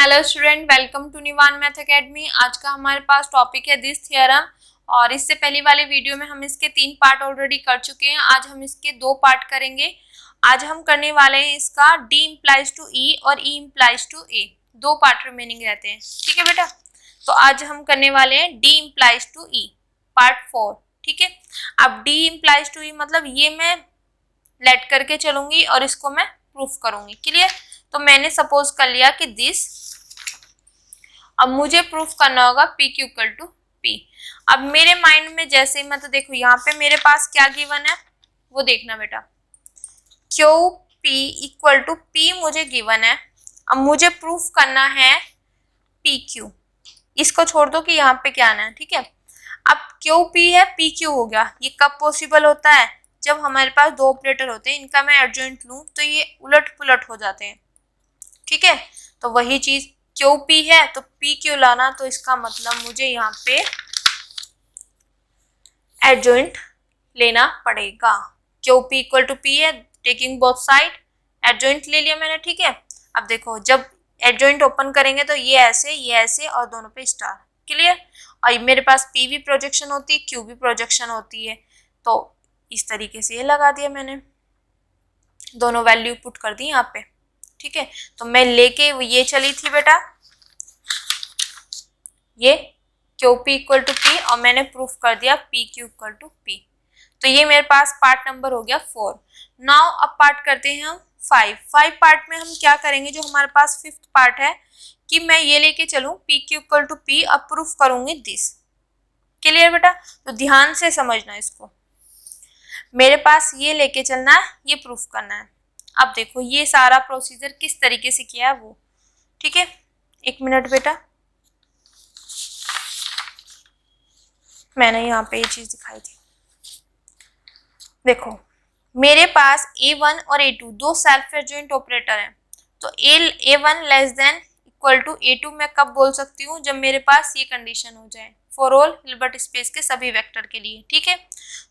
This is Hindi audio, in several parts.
Hello student, welcome to Nivan math academy. आज का हमारे पास टॉपिक है दिस थ्योरम और इससे पहली वाले वीडियो में हम इसके 3 पार्ट ऑलरेडी कर चुके हैं। आज हम इसके 2 पार्ट करेंगे। आज हम करने वाले हैं इसका D इम्प्लाइज टू E और E implies to A। 2 part remaining रहते हैं, ठीक है बेटा। तो आज हम करने वाले हैं D implies to E part 4, ठीक है। अब D इम्प्लाइज टू E मतलब ये मैं लेट करके चलूंगी और इसको मैं प्रूफ करूंगी, क्लियर। तो मैंने सपोज कर लिया कि दिस, अब मुझे प्रूफ करना होगा P Q equal to P। अब मेरे माइंड में जैसे ही मतलब देखो यहाँ पे मेरे पास क्या गिवन है वो देखना बेटा। Q P equal to P मुझे गिवन है। अब मुझे प्रूफ करना है P Q। इसको छोड़ दो कि यहाँ पे क्या आना है, ठीक है। अब Q P है, P Q हो गया। ये कब पॉसिबल होता है? जब हमारे पास 2 ऑपरेटर होते हैं, इनका मैं एडजॉइंट लूं तो ये उलट पुलट हो जाते हैं, ठीक है। तो वही चीज क्यू पी है तो पी क्यू लाना, तो इसका मतलब मुझे यहाँ पे एडजॉइंट लेना पड़ेगा। Q P equal to P है, टेकिंग बोथ साइड, एडजॉइंट ले लिया मैंने, ठीक है। अब देखो जब एडजॉइंट ओपन करेंगे तो ये ऐसे और दोनों पे स्टार, क्लियर। और मेरे पास पी भी प्रोजेक्शन होती है, क्यू भी प्रोजेक्शन होती है, तो इस तरीके से ये लगा दिया मैंने, दोनों वैल्यू पुट कर दी यहाँ पे, ठीक है। तो मैं लेके ये चली थी बेटा, ये Q P equal to P और मैंने प्रूफ कर दिया P Q equal to P. तो ये मेरे पास पार्ट नंबर हो गया 4। नाउ अब पार्ट करते हैं हम 5 पार्ट में हम क्या करेंगे, जो हमारे पास 5th पार्ट है कि मैं ये लेके चलूं P Q equal to P, अब प्रूफ करूंगी दिस, क्लियर बेटा। तो ध्यान से समझना इसको, मेरे पास ये लेके चलना है, ये प्रूफ करना है। अब देखो ये सारा प्रोसीजर किस तरीके से किया है वो, ठीक है। 1 मिनट बेटा, मैंने यहाँ पे ये चीज दिखाई थी। देखो मेरे पास A1 और A2 दो सेल्फ एडजॉइंट ऑपरेटर हैं। तो A1 less than equal to A2 मैं कब बोल सकती हूँ? जब मेरे पास ये कंडीशन हो जाए फॉर ऑल हिल्बर्ट स्पेस के सभी वेक्टर के लिए, ठीक है।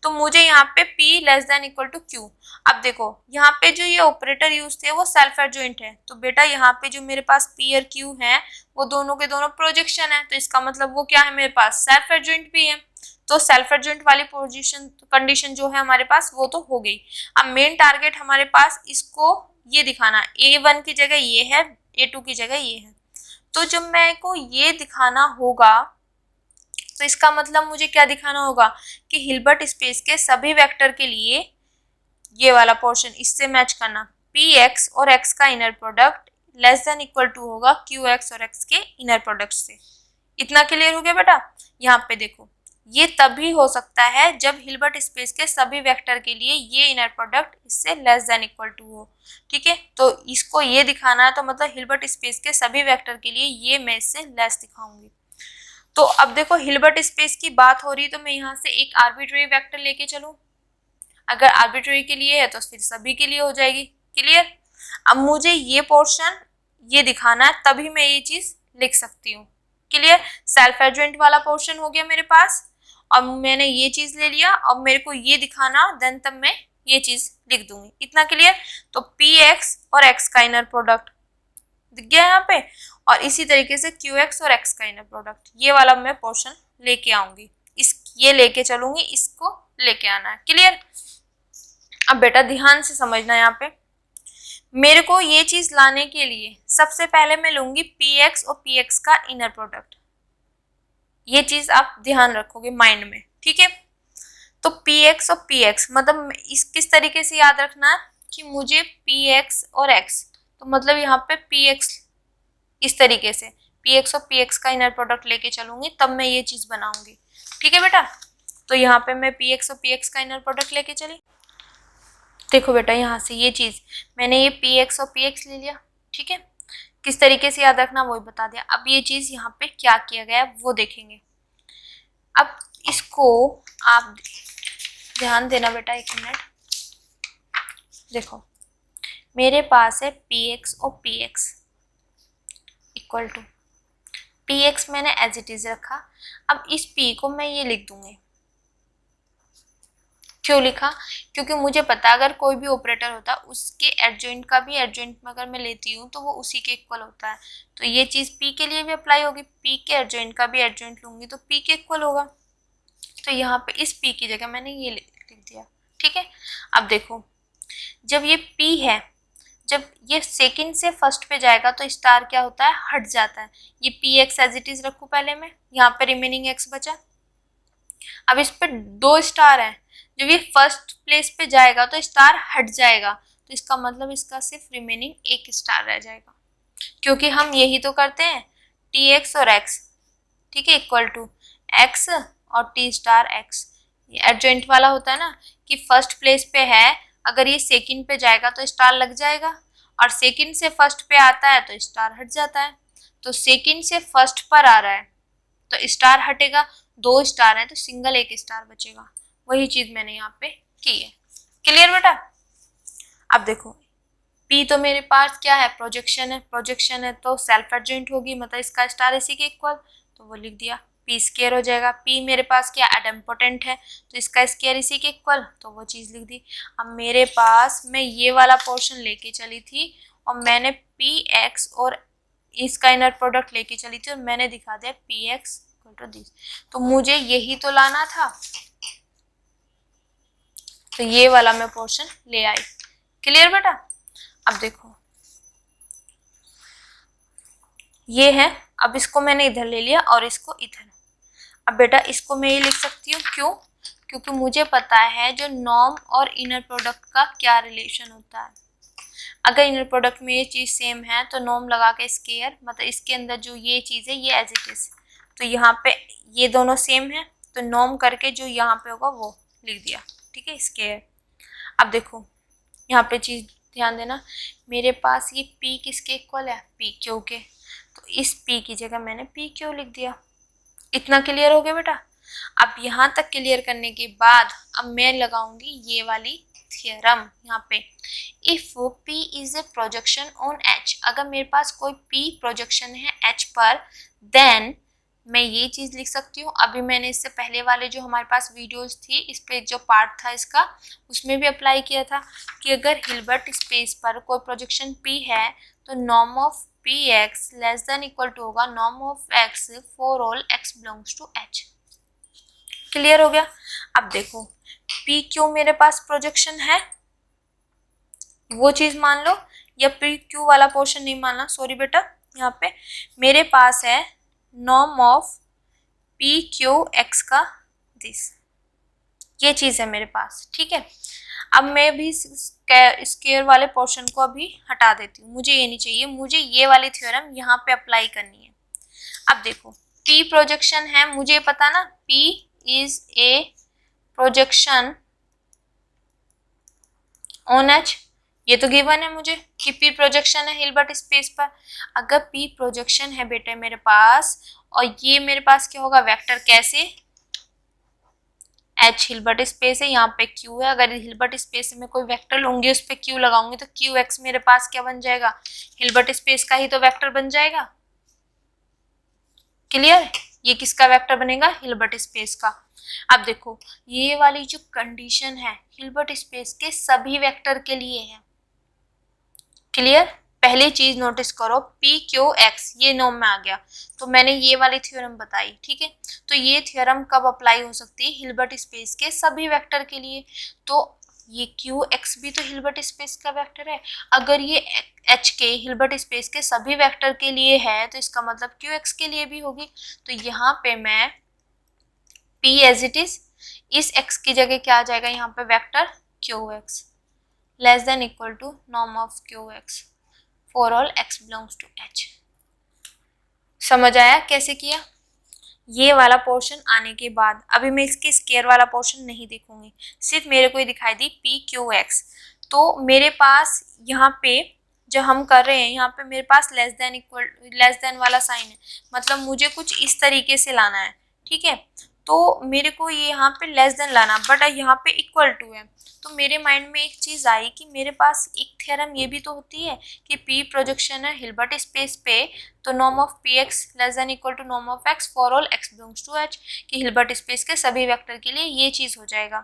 तो मुझे यहाँ पे P less than equal to Q। अब देखो यहाँ पे जो ये ऑपरेटर यूज थे वो सेल्फ एडजॉइंट है, तो बेटा यहाँ पे जो मेरे पास P और Q है वो दोनों के दोनों प्रोजेक्शन है, तो इसका मतलब वो क्या है, मेरे पास सेल्फ एडजॉइंट भी है। तो सेल्फ एडजॉइंट वाली पोजीशन कंडीशन जो है हमारे पास वो तो हो गई। अब मेन टारगेट हमारे पास इसको ये दिखाना, A1 की जगह ये है, A2 की जगह ये है। तो जब मैं को ये दिखाना होगा तो इसका मतलब मुझे क्या दिखाना होगा कि हिल्बर्ट स्पेस के सभी वेक्टर के लिए ये वाला पोर्शन इससे मैच करना, Px और x का inner product less than equal to होगा Qx और x के इनर प्रोडक्ट से। इतना क्लियर हो गया बेटा। यहाँ पे देखो ये तभी हो सकता है जब हिल्बर्ट स्पेस के सभी वेक्टर के लिए ये इनर प्रोडक्ट इससे लेस देन इक्वल टू हो, ठीक है। तो इसको ये दिखाना है, तो मतलब हिल्बर्ट स्पेस के सभी वेक्टर के लिए ये मैं इससे लेस दिखाऊंगी। तो अब देखो हिल्बर्ट स्पेस की बात हो रही है, तो मैं यहाँ से एक आर्बिट्रेरी वेक्टर लेके चलूं। अगर आर्बिट्रेरी के लिए है तो फिर सभी के लिए हो जाएगी, क्लियर। अब मुझे ये पोर्शन ये दिखाना है, तभी मैं ये चीज लिख सकती हूँ, क्लियर। सेल्फ एडजॉइंट वाला पोर्शन हो गया मेरे पास, और मैंने ये चीज ले लिया, अब मेरे को ये दिखाना, देन तब मैं ये चीज लिख दूंगी, इतना क्लियर। तो Px और x का इनर प्रोडक्ट दिख गया यहाँ पे, और इसी तरीके से Qx और x का इनर प्रोडक्ट, ये वाला मैं पोर्शन लेके आऊंगी, ये लेके चलूंगी, इसको लेके आना है, क्लियर। अब बेटा ध्यान से समझना, यहाँ पे मेरे को ये चीज लाने के लिए सबसे पहले मैं लूंगी Px और Px का इनर प्रोडक्ट। ये चीज आप ध्यान रखोगे माइंड में, ठीक है। तो Px और Px मतलब इस किस तरीके से याद रखना है कि मुझे Px और x, तो मतलब यहाँ पे Px इस तरीके से Px और Px का इनर प्रोडक्ट लेके चलूंगी, तब मैं ये चीज बनाऊंगी, ठीक है बेटा। तो यहाँ पे मैं Px और Px का इनर प्रोडक्ट लेके चली। देखो बेटा यहाँ से ये चीज मैंने ये Px और Px ले लिया, ठीक है। किस तरीके से याद रखना वही बता दिया। अब ये चीज यहाँ पे क्या किया गया है वो देखेंगे। अब इसको आप ध्यान देना बेटा, 1 मिनट। देखो मेरे पास है Px और Px इक्वल टू, Px मैंने एज इट इज रखा। अब इस P को मैं ये लिख दूंगी, क्यों लिखा? क्योंकि मुझे पता अगर कोई भी ऑपरेटर होता उसके एडजॉइंट का भी एडजॉइंट में अगर मैं लेती हूँ तो वो उसी के इक्वल होता है। तो ये चीज़ पी के लिए भी अप्लाई होगी, पी के एडजॉइंट का भी एडजॉइंट लूंगी तो पी के इक्वल होगा। तो यहाँ पे इस पी की जगह मैंने ये लिख दिया। ठीक है, अब देखो जब ये पी है, जब ये सेकंड से फर्स्ट पे जाएगा तो स्टार क्या होता है, हट जाता है। ये P X as it is रखू पहले मैं, यहाँ पे रिमेनिंग एक्स बचा। अब इस पे 2 स्टार है, जब ये फर्स्ट प्लेस पे जाएगा तो स्टार हट जाएगा, तो इसका मतलब इसका सिर्फ रिमेनिंग 1 स्टार रह जाएगा। क्योंकि हम यही तो करते हैं, टी एक्स और एक्स, ठीक है, इक्वल टू एक्स और टी स्टार एक्स। ये एडजॉइंट वाला होता है ना कि फर्स्ट प्लेस पे है, अगर ये सेकंड पे जाएगा तो स्टार लग जाएगा, और सेकंड से फर्स्ट पे आता है तो स्टार हट जाता है। तो सेकंड से फर्स्ट पर आ रहा है तो स्टार हटेगा, 2 स्टार है तो सिंगल 1 स्टार बचेगा। वही चीज मैंने यहाँ पे की है। क्लियर बेटा? अब देखो पी तो मेरे पास क्या है, प्रोजेक्शन है, प्रोजेक्शन है तो सेल्फ एडजॉइंट होगी, मतलब इसका स्टार इसी के इक्वल, तो वो लिख दिया। पी स्केयर हो जाएगा, पी मेरे पास क्या एडम्पोटेंट है तो इसका स्केयर इसी के इक्वल, तो वो चीज लिख दी। अब मेरे पास मैं ये वाला पोर्शन लेके चली थी और मैंने पी एक्स और इसका इनर प्रोडक्ट लेके चली थी और मैंने दिखा दिया P X equal to this, तो मुझे यही तो लाना था, तो ये वाला मैं पोर्शन ले आई। क्लियर बेटा? अब देखो ये है, अब इसको मैंने इधर ले लिया और इसको इधर। अब बेटा इसको मैं ये लिख सकती हूँ, क्यों? क्योंकि मुझे पता है जो नॉर्म और इनर प्रोडक्ट का क्या रिलेशन होता है। अगर इनर प्रोडक्ट में ये चीज सेम है तो नॉर्म लगा के स्केयर, मतलब इसके अंदर जो ये चीज है ये एज इट इज, तो यहाँ पे ये दोनों सेम है तो नॉर्म करके जो यहाँ पे होगा वो लिख दिया। ठीक है, स्केयर। अब देखो यहाँ पे चीज ध्यान देना, मेरे पास ये P किसके इक्वल है, P क्यू के, तो इस P की जगह मैंने P क्यू लिख दिया। इतना क्लियर हो गया बेटा? अब यहाँ तक क्लियर करने के बाद अब मैं लगाऊंगी ये वाली थियरम यहाँ पे, if P is a projection on H, अगर मेरे पास कोई P प्रोजेक्शन है H पर, देन मैं ये चीज लिख सकती हूँ। अभी मैंने इससे पहले वाले जो हमारे पास वीडियोस थी इस पे जो पार्ट था इसका, उसमें भी अप्लाई किया था कि अगर हिल्बर्ट स्पेस पर कोई प्रोजेक्शन P है तो norm of P x less than equal to होगा norm of x for all x belongs to H। Clear हो गया? अब देखो पी क्यू मेरे पास प्रोजेक्शन है, वो चीज मान लो, या पी क्यू वाला पोर्शन नहीं मानना, सॉरी बेटा। यहाँ पे मेरे पास है norm of P Q x का दिस, ये चीज है मेरे पास। ठीक है, अब मैं भी स्केयर वाले पोर्शन को अभी हटा देती हूँ, मुझे ये नहीं चाहिए, मुझे ये वाली थ्योरम यहाँ पे अप्लाई करनी है। अब देखो P प्रोजेक्शन है, मुझे पता ना P is a projection on H, ये तो गिवन है मुझे कि P प्रोजेक्शन है हिल्बर्ट स्पेस पर। अगर P प्रोजेक्शन है बेटे मेरे पास और ये मेरे पास क्या होगा, वेक्टर, कैसे, H हिल्बर्ट स्पेस है, यहाँ पे Q है, अगर हिल्बर्ट स्पेस में कोई वेक्टर लूंगी उस पे Q लगाऊंगी तो क्यू एक्स मेरे पास क्या बन जाएगा, हिल्बर्ट स्पेस का ही तो वेक्टर बन जाएगा। क्लियर? ये किसका वेक्टर बनेगा, हिल्बर्ट स्पेस का। अब देखो ये वाली जो कंडीशन है हिल्बर्ट स्पेस के सभी वेक्टर के लिए है। क्लियर? पहली चीज नोटिस करो पी क्यू एक्स ये नॉर्म में आ गया, तो मैंने ये वाली थ्योरम बताई। ठीक है, तो ये थ्योरम कब अप्लाई हो सकती है, हिल्बर्ट स्पेस के सभी वेक्टर के लिए। तो ये क्यू एक्स भी तो हिल्बर्ट स्पेस का वेक्टर है, अगर ये एच के हिल्बर्ट स्पेस के सभी वेक्टर के लिए है तो इसका मतलब क्यू एक्स के लिए भी होगी। तो यहाँ पे मैं पी एज इट इज, इस एक्स की जगह क्या आ जाएगा यहाँ पे vector Q X less than equal to norm of Q X for all x belongs to H। समझ आया कैसे किया? ये वाला पोर्शन आने के बाद अभी मैं इसके स्केयर वाला पोर्शन नहीं देखूंगी, सिर्फ मेरे को ही दिखाई दी पी क्यू एक्स। तो मेरे पास यहाँ पे जो हम कर रहे हैं यहाँ पे मेरे पास less than equal less than वाला साइन है, मतलब मुझे कुछ इस तरीके से लाना है। ठीक है, तो मेरे को ये यहाँ पे लेस देन लाना, बट यहाँ पे इक्वल टू है। तो मेरे माइंड में एक चीज आई कि मेरे पास एक थ्योरम ये भी तो होती है कि P प्रोजेक्शन है हिल्बर्ट स्पेस पे, तो norm of P x less than equal to norm of x for all x belongs to H, कि हिल्बर्ट स्पेस के सभी वेक्टर के लिए ये चीज हो जाएगा।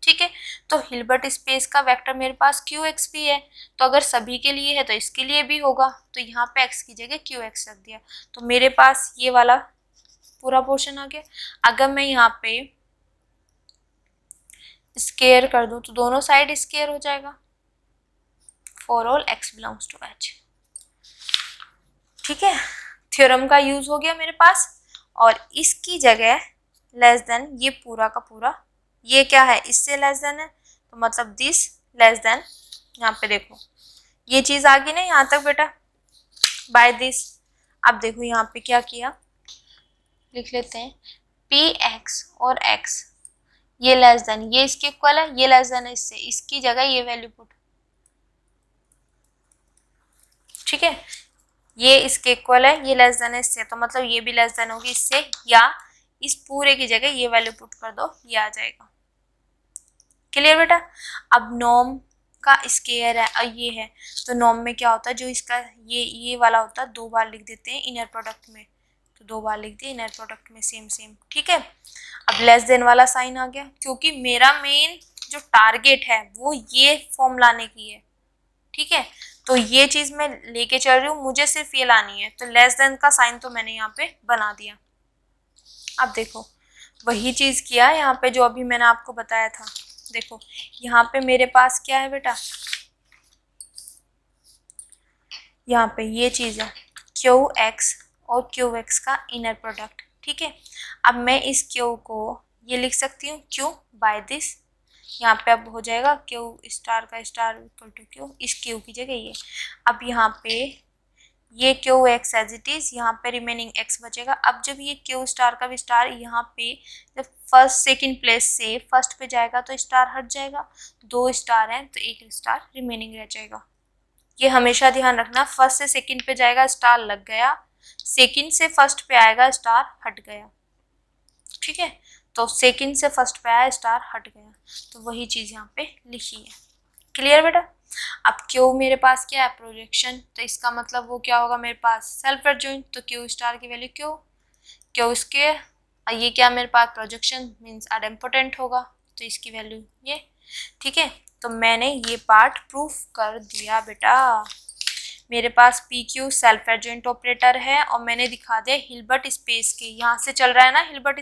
ठीक है, तो हिल्बर्ट स्पेस का वेक्टर मेरे पास क्यू एक्स भी है, तो अगर सभी के लिए है तो इसके लिए भी होगा, तो यहाँ पे एक्स की जगह क्यू एक्स रख दिया, तो मेरे पास ये वाला पूरा पोर्शन आ गया। अगर मैं यहाँ पे स्केयर कर दूं तो दोनों साइड स्केयर हो जाएगा, for all x belongs to H. ठीक है, थ्योरम का यूज हो गया मेरे पास, और इसकी जगह लेस देन, ये पूरा का पूरा, ये क्या है इससे लेस देन है, तो मतलब दिस लेस देन, यहाँ पे देखो ये चीज आ गई ना यहाँ तक बेटा, बाय दिस। अब देखो यहाँ पे क्या किया, लिख लेते हैं पी एक्स और एक्स, ये लेस देन, ये इसके इक्वल है, ये लेस देन है इससे, इसकी जगह ये वैल्यू पुट, ठीक है, ये इसके इक्वल है, ये लेस देन है इससे, तो मतलब ये भी लेस देन होगी इससे, या इस पूरे की जगह ये वैल्यू पुट कर दो, ये आ जाएगा। क्लियर बेटा। अब नॉर्म का स्केयर है और ये है, तो नॉर्म में क्या होता है, जो इसका ये वाला होता है 2 बार लिख देते हैं इनर प्रोडक्ट में, तो 2 बार लिख दिए इनर प्रोडक्ट में, सेम सेम। ठीक है, अब लेस देन वाला साइन आ गया, क्योंकि मेरा मेन जो टारगेट है वो ये फॉर्म लाने की है। ठीक है, तो ये चीज मैं लेके चल रही हूँ, मुझे सिर्फ ये लानी है, तो लेस देन का साइन तो मैंने यहाँ पे बना दिया। अब देखो वही चीज किया यहाँ पे जो अभी मैंने आपको बताया था। देखो यहाँ पे मेरे पास क्या है बेटा, यहाँ पे ये चीज है क्यू एक्स और क्यू एक्स का इनर प्रोडक्ट। ठीक है, अब मैं इस क्यू को ये लिख सकती हूँ क्यू बाय दिस, यहाँ पे अब हो जाएगा क्यू स्टार का स्टार इक्वल टू क्यू, इस क्यू की जगह ये। अब यहाँ पे ये Q X as it is, यहाँ पे रिमेनिंग एक्स बचेगा। अब जब ये क्यू स्टार का भी स्टार यहाँ पे जब फर्स्ट सेकंड प्लेस से फर्स्ट पे जाएगा तो स्टार हट जाएगा, 2 स्टार हैं तो 1 स्टार रिमेनिंग रह जाएगा। ये हमेशा ध्यान रखना, फर्स्ट से सेकंड पे जाएगा स्टार लग गया, सेकंड से फर्स्ट पे आएगा स्टार हट गया। ठीक है, तो सेकंड से फर्स्ट पे आया स्टार हट गया, तो वही चीज यहाँ पे लिखी है। क्लियर बेटा। अब क्यू मेरे पास क्या है, प्रोजेक्शन, तो इसका मतलब वो क्या होगा मेरे पास सेल्फ एडजॉइंट, तो क्यू स्टार की वैल्यू क्यू, क्यू स्क्वायर, और ये क्या मेरे पास प्रोजेक्शन मीन्स आइडेम्पोटेंट होगा, तो इसकी वैल्यू ये। ठीक है, तो मैंने ये पार्ट प्रूफ कर दिया बेटा। मेरे पास P Q self adjoint operator है, और मैंने दिखा दिया हिल्बर्ट स्पेस के, यहाँ से चल रहा है ना हिल्बर्ट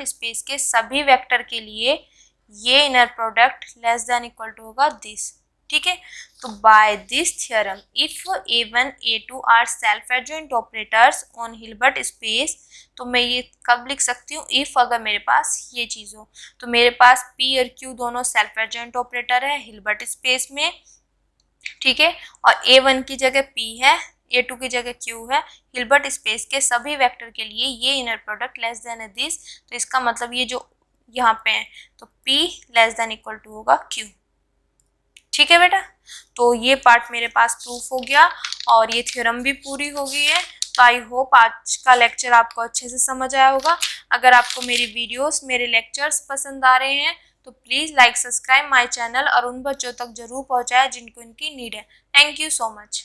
स्पेस के सभी वेक्टर के लिए ये inner product less than equal to होगा दिस। ठीक है, तो by this theorem if a1 a2 are self adjoint operators on Hilbert space, तो मैं ये कब लिख सकती हूँ, इफ अगर मेरे पास ये चीज हो, तो मेरे पास p और q दोनों सेल्फ एडजॉइंट ऑपरेटर है हिल्बर्ट स्पेस में। ठीक है, और a1 की जगह p है, a2 की जगह q है, हिल्बर्ट स्पेस के सभी वेक्टर के लिए ये इनर प्रोडक्ट लेस देन है दिस, तो इसका मतलब ये जो यहाँ पे है तो p less than equal to होगा q। ठीक है बेटा, तो ये पार्ट मेरे पास प्रूफ हो गया और ये थ्योरम भी पूरी हो गई है। तो आई होप आज का लेक्चर आपको अच्छे से समझ आया होगा। अगर आपको मेरी वीडियोस मेरे लेक्चर्स पसंद आ रहे हैं तो please like subscribe my channel और उन बच्चों तक जरूर पहुंचाएं जिनको इनकी नीड है। Thank you so much.